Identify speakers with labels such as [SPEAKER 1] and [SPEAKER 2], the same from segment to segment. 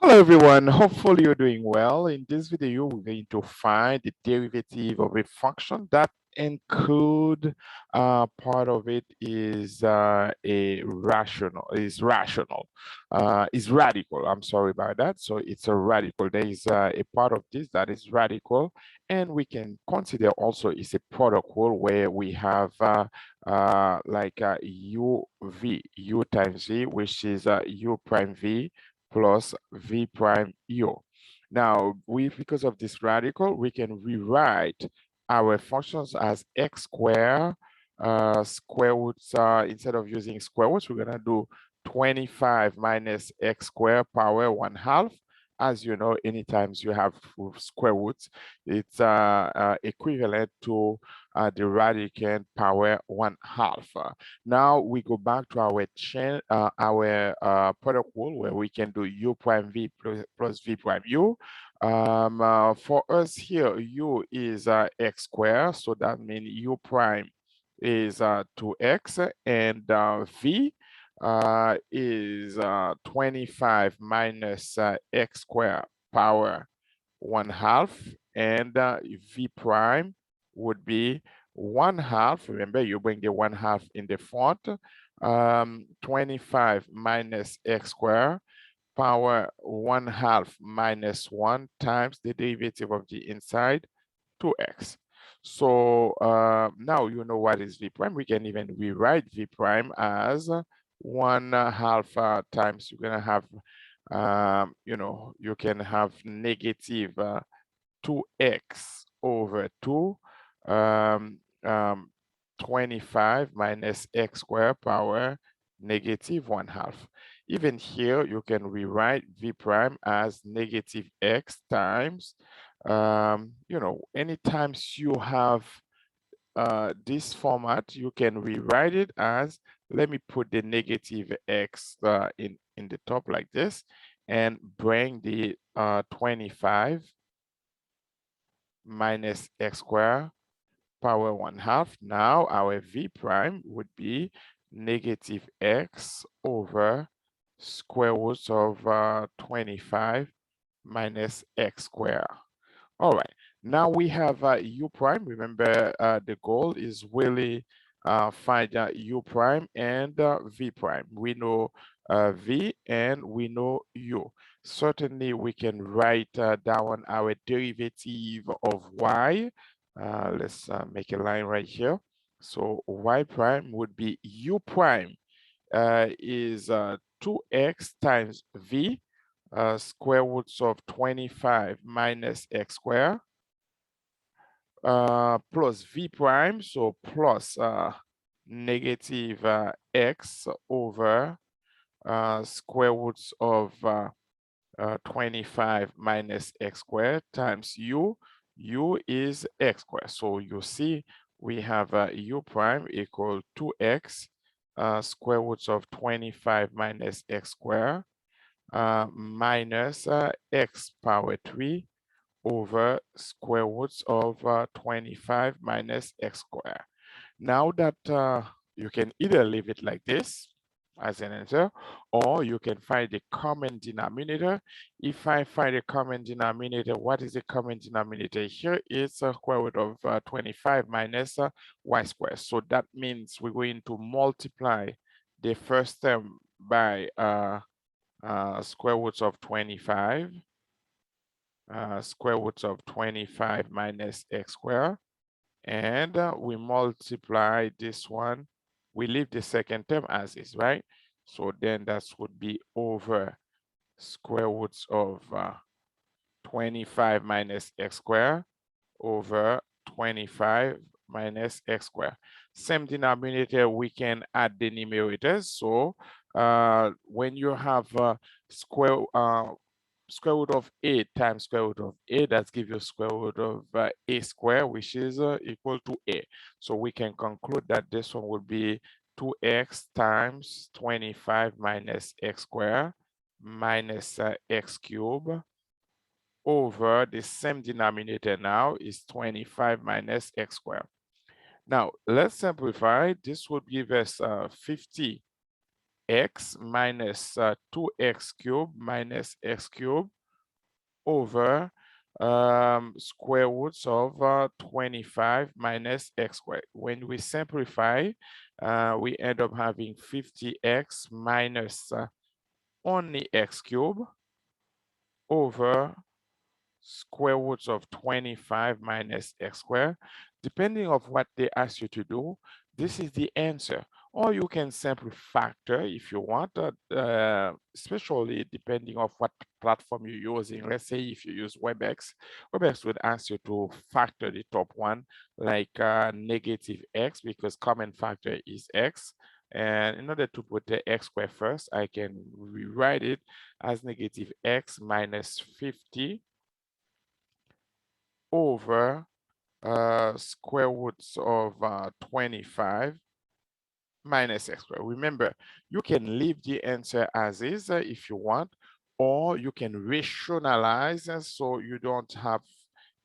[SPEAKER 1] Hello everyone, hopefully you're doing well. In this video, we're going to find the derivative of a function that include part of it is is radical. I'm sorry about that. So it's a radical. There is a part of this that is radical, and we can consider also it's a product rule where we have u times v, which is u prime v plus v prime u. Now, because of this radical, we can rewrite our functions as x squared square roots. Instead of using square roots, we're gonna do 25 minus x squared power 1/2. As you know, anytime you have square roots, it's equivalent to the radicand power 1/2. Now we go back to our chain, product rule where we can do u prime v plus v prime u. For us here, u is x squared, so that means u prime is 2x, and v is 25 minus x squared power 1/2, and v prime would be 1/2. Remember, you bring the 1/2 in the front. 25 minus x squared power 1/2 minus 1 times the derivative of the inside, 2x. So now you know what is v prime. We can even rewrite v prime as 1/2 times, you're gonna have you can have negative 2x over 2, 25 minus x squared power negative 1/2. Even here, you can rewrite v prime as negative x times, anytime you have this format, you can rewrite it as, let me put the negative x in the top like this, and bring the 25 minus x squared power 1/2. Now our v prime would be negative x over square roots of 25 minus x squared. All right, now we have u prime. Remember, the goal is really find u prime and v prime. We know v and we know u. Certainly, we can write down our derivative of y. Let's make a line right here. So y prime would be u prime is 2x times v, square roots of 25 minus x squared, plus v prime, so plus negative x over square roots of 25 minus x squared times u. U is x squared. So you see we have u prime equal 2x square roots of 25 minus x squared minus x power 3 over square roots of 25 minus x squared. Now that you can either leave it like this as an answer, or you can find the common denominator. If I find a common denominator, what is the common denominator here? It's a square root of 25 minus y squared. So that means we're going to multiply the first term by square roots of 25, square roots of 25 minus x squared, and we multiply this one. We leave the second term as is, right? So then that would be over square roots of 25 minus x squared over 25 minus x squared. Same denominator, we can add the numerators. So when you have square root of a times square root of a, that gives you square root of a squared, which is equal to a. So we can conclude that this one would be 2x times 25 minus x squared minus x cubed over the same denominator now is 25 minus x squared. Now let's simplify. This would give us 50 x minus 2x cubed minus x cubed over square roots of 25 minus x squared. When we simplify, we end up having 50x minus only x cubed over square roots of 25 minus x squared. Depending on what they ask you to do, this is the answer. Or you can simply factor if you want, especially depending on what platform you're using. Let's say if you use WebEx, WebEx would ask you to factor the top one, like negative x, because common factor is x. And in order to put the x squared first, I can rewrite it as negative x minus 50 over square roots of 25 minus x squared. Remember, you can leave the answer as is if you want, or you can rationalize so you don't have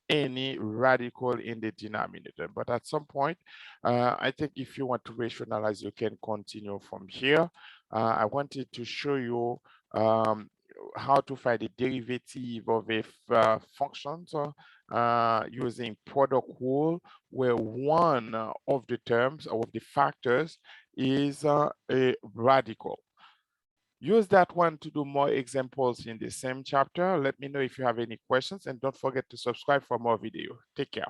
[SPEAKER 1] any radical in the denominator. But at some point, I think if you want to rationalize, you can continue from here. I wanted to show you how to find the derivative of a function using product rule, where one of the terms or of the factors is a radical. Use that one to do more examples in the same chapter. Let me know if you have any questions, and don't forget to subscribe for more video. Take care.